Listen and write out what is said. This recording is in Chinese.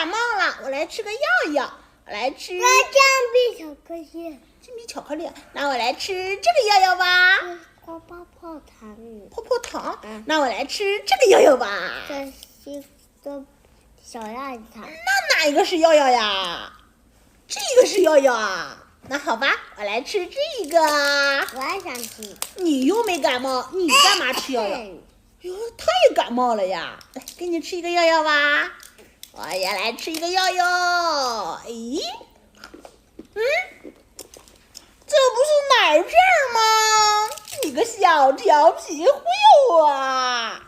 感冒了，我来吃个药药。我来吃那姜饼巧克力。金币巧克力，那我来吃这个药药吧。泡泡糖。泡泡糖，那我来吃这个药药吧。这是一个小药糖。那哪一个是药药呀？这个是药药啊。那好吧，我来吃这个。我也想吃。你又没感冒，你干嘛吃药药？哟，他也感冒了呀。来，给你吃一个药药吧。我也来吃一个药药。咦，这不是奶片吗？你个小调皮忽悠我啊！